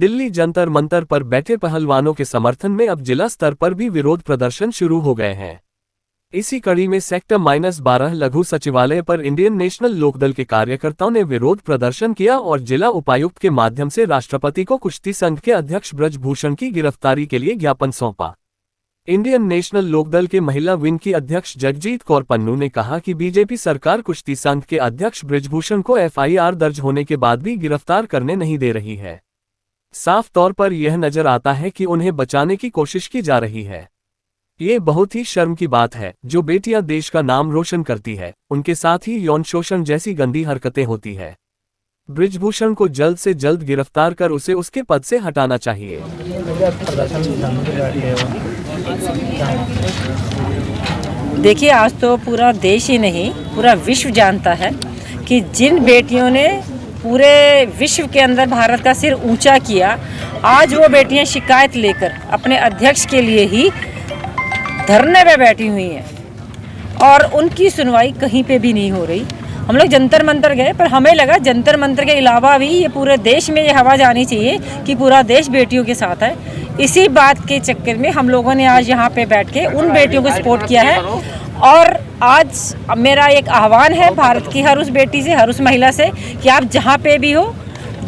दिल्ली जंतर मंतर पर बैठे पहलवानों के समर्थन में अब जिला स्तर पर भी विरोध प्रदर्शन शुरू हो गए हैं। इसी कड़ी में सेक्टर -12 लघु सचिवालय पर इंडियन नेशनल लोकदल के कार्यकर्ताओं ने विरोध प्रदर्शन किया और जिला उपायुक्त के माध्यम से राष्ट्रपति को कुश्ती संघ के अध्यक्ष ब्रजभूषण की गिरफ्तारी के लिए ज्ञापन सौंपा। इंडियन नेशनल लोकदल के महिला विंग की अध्यक्ष जगजीत कौर पन्नू ने कहा कि बीजेपी सरकार कुश्ती संघ के अध्यक्ष ब्रजभूषण को एफआईआर दर्ज होने के बाद भी गिरफ्तार करने नहीं दे रही है। साफ तौर पर यह नजर आता है कि उन्हें बचाने की कोशिश की जा रही है। ये बहुत ही शर्म की बात है। जो बेटियां देश का नाम रोशन करती है, उनके साथ ही यौन शोषण जैसी गंदी हरकतें होती है। ब्रजभूषण को जल्द से जल्द गिरफ्तार कर उसे उसके पद से हटाना चाहिए। देखिए, आज तो पूरा देश ही नहीं पूरा विश्व जानता है कि जिन बेटियों ने पूरे विश्व के अंदर भारत का सिर ऊंचा किया, आज वो बेटियां शिकायत लेकर अपने अध्यक्ष के लिए ही धरने पे बैठी हुई हैं और उनकी सुनवाई कहीं पे भी नहीं हो रही। हम लोग जंतर मंतर गए, पर हमें लगा जंतर मंतर के अलावा भी ये पूरे देश में ये हवा जानी चाहिए कि पूरा देश बेटियों के साथ है। इसी बात के चक्कर में हम लोगों ने आज यहाँ पे बैठ के उन बेटियों को सपोर्ट किया है। और आज मेरा एक आह्वान है भारत की हर उस बेटी से, हर उस महिला से कि आप जहाँ पे भी हो,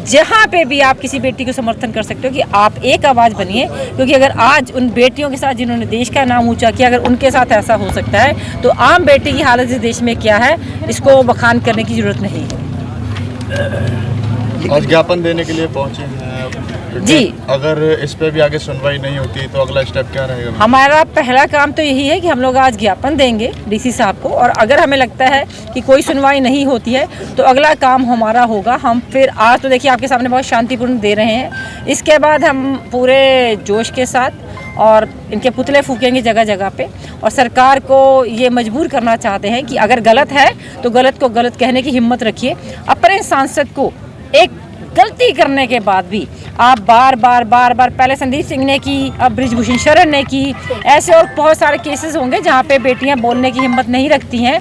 जहाँ पे भी आप किसी बेटी को समर्थन कर सकते हो कि आप एक आवाज़ बनिए। क्योंकि अगर आज उन बेटियों के साथ जिन्होंने देश का नाम ऊंचा किया, अगर उनके साथ ऐसा हो सकता है तो आम बेटी की हालत इस देश में क्या है, इसको बखान करने की ज़रूरत नहीं है। आज ज्ञापन देने के लिए पहुँचे हैं जी। अगर इस पे भी आगे सुनवाई नहीं होती तो अगला स्टेप क्या रहेगा? हमारा पहला काम तो यही है कि हम लोग आज ज्ञापन देंगे डीसी साहब को, और अगर हमें लगता है कि कोई सुनवाई नहीं होती है तो अगला काम हमारा होगा, हम फिर आज तो देखिए आपके सामने बहुत शांतिपूर्ण दे रहे हैं, इसके बाद हम पूरे जोश के साथ और इनके पुतले फूकेंगे जगह जगह पे, और सरकार को ये मजबूर करना चाहते हैं कि अगर गलत है तो गलत को गलत कहने की हिम्मत रखिए। अपने सांसद को एक गलती करने के बाद भी आप बार बार पहले संदीप सिंह ने की, अब ब्रजभूषण शरण ने की, ऐसे और बहुत सारे केसेस होंगे जहाँ पे बेटियाँ बोलने की हिम्मत नहीं रखती हैं।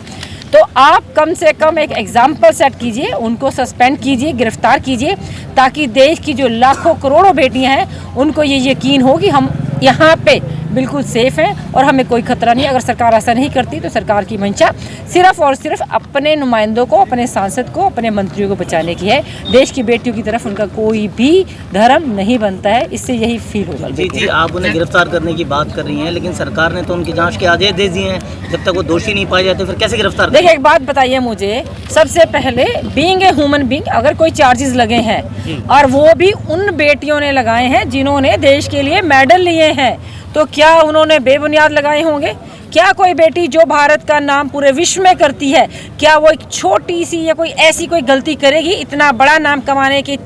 तो आप कम से कम एक एग्जाम्पल सेट कीजिए, उनको सस्पेंड कीजिए, गिरफ्तार कीजिए, ताकि देश की जो लाखों करोड़ों बेटियाँ हैं उनको ये यकीन हो कि हम यहाँ पे बिल्कुल सेफ हैं और हमें कोई खतरा नहीं। अगर सरकार ऐसा नहीं करती तो सरकार की मंशा सिर्फ और सिर्फ अपने नुमाइंदों को, अपने सांसद को, अपने मंत्रियों को बचाने की है। देश की बेटियों की तरफ उनका कोई भी धर्म नहीं बनता है, इससे यही फील होगा। जी, आप उन्हें गिरफ्तार करने की बात कर रही हैं, लेकिन सरकार ने तो उनकी जांच के आदेश दे दिए हैं। जब तक वो दोषी नहीं पाए जाते फिर कैसे गिरफ्तार? देखिए, एक बात बताइए मुझे, सबसे पहले बीइंग ए ह्यूमन बीइंग, अगर कोई चार्जेस लगे हैं और वो भी उन बेटियों ने लगाए हैं जिन्होंने देश के लिए मेडल लिए हैं, तो क्या उन्होंने बेबुनियाद लगाए होंगे? क्या कोई बेटी जो भारत का नाम पूरे विश्व में करती है, क्या वो एक छोटी सी या कोई ऐसी कोई गलती करेगी इतना बड़ा नाम कमाने के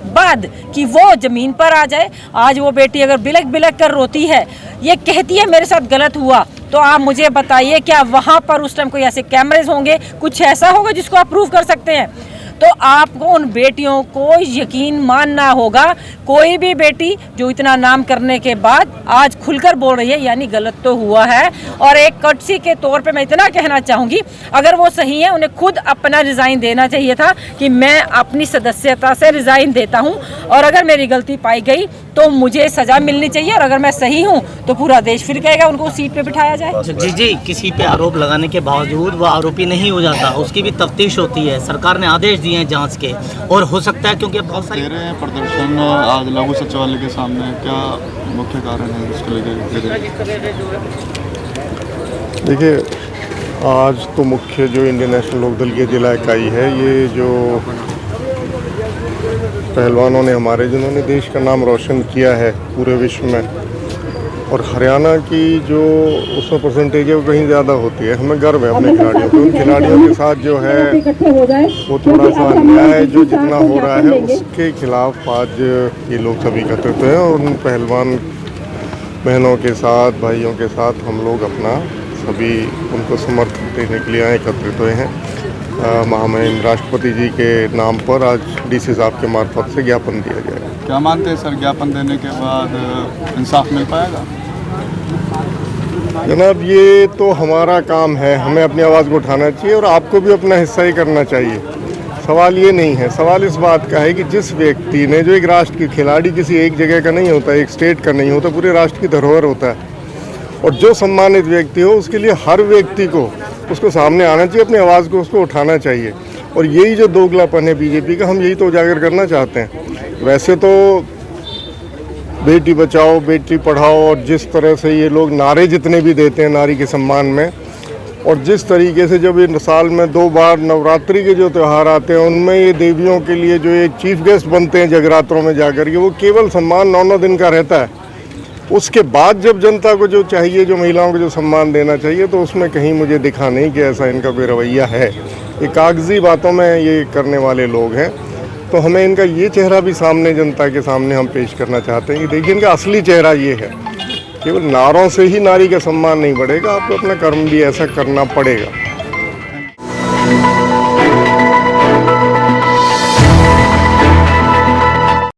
बाद कि वो ज़मीन पर आ जाए? आज वो बेटी अगर बिलक बिलक कर रोती है, ये कहती है मेरे साथ गलत हुआ, तो आप मुझे बताइए क्या वहाँ पर उस टाइम कोई ऐसे कैमरेज होंगे, कुछ ऐसा होगा जिसको आप प्रूव कर सकते हैं? तो आपको उन बेटियों को यकीन मानना होगा। कोई भी बेटी जो इतना नाम करने के बाद आज खुलकर बोल रही है, यानी गलत तो हुआ है। और एक कर्टसी के तौर पे मैं इतना कहना चाहूँगी, अगर वो सही है उन्हें खुद अपना रिज़ाइन देना चाहिए था कि मैं अपनी सदस्यता से रिज़ाइन देता हूँ, और अगर मेरी गलती पाई गई तो मुझे सज़ा मिलनी चाहिए, और अगर मैं सही हूँ तो पूरा देश फिर कहेगा उनको सीट पे बिठाया जाए। जी, किसी पे आरोप लगाने के बावजूद वो आरोपी नहीं हो जाता, उसकी भी तफ्तीश होती है। सरकार ने आदेश दिए हैं जांच के, और हो सकता है क्योंकि बहुत सारे प्रदर्शन आज लघु सचिवालय के सामने, क्या मुख्य कारण है इसको लेकर? देखिए, आज तो मुख्य जो इंडियन नेशनल लोकदल की जिला इकाई है, ये जो पहलवानों ने हमारे, जिन्होंने देश का नाम रोशन किया है पूरे विश्व में, और हरियाणा की जो उसमें परसेंटेज है वो कहीं ज़्यादा होती है। हमें गर्व है अपने खिलाड़ियों पे। उन खिलाड़ियों के साथ जो है वो थोड़ा सा अन्याय जो जितना हो रहा है उसके खिलाफ आज ये लोग सभी एकत्रित हैं, और उन पहलवान बहनों के साथ, भाइयों के साथ हम लोग अपना सभी उनको समर्थन देने के लिए एकत्रित हुए हैं। महामहिम राष्ट्रपति जी के नाम पर आज डीसी साहब के मार्फत से ज्ञापन दिया जाएगा। क्या मानते हैं सर, ज्ञापन देने के बाद इंसाफ मिल पाएगा? जनाब, ये तो हमारा काम है, हमें अपनी आवाज़ को उठाना चाहिए और आपको भी अपना हिस्सा ही करना चाहिए। सवाल ये नहीं है। सवाल इस बात का है कि जिस व्यक्ति ने, जो एक राष्ट्र की खिलाड़ी किसी एक जगह का नहीं होता, एक स्टेट का नहीं होता, पूरे राष्ट्र की धरोहर होता है, और जो सम्मानित व्यक्ति हो उसके लिए हर व्यक्ति को उसको सामने आना चाहिए, अपनी आवाज़ को उसको उठाना चाहिए। और यही जो दोगलापन है बीजेपी का, हम यही तो उजागर करना चाहते हैं। वैसे तो बेटी बचाओ बेटी पढ़ाओ और जिस तरह से ये लोग नारे जितने भी देते हैं नारी के सम्मान में, और जिस तरीके से जब ये साल में 2 बार नवरात्रि के जो त्यौहार आते हैं उनमें ये देवियों के लिए जो एक चीफ गेस्ट बनते हैं जगरात्रों में जाकर के, वो केवल सम्मान 9-9 दिन का रहता है। उसके बाद जब जनता को जो चाहिए, जो महिलाओं को जो सम्मान देना चाहिए, तो उसमें कहीं मुझे दिखा नहीं कि ऐसा इनका कोई रवैया है। ये कागजी बातों में ये करने वाले लोग हैं। तो हमें इनका ये चेहरा भी सामने, जनता के सामने हम पेश करना चाहते हैं कि देखिए इनका असली चेहरा ये है। केवल नारों से ही नारी का सम्मान नहीं बढ़ेगा, आपको अपना कर्म भी ऐसा करना पड़ेगा।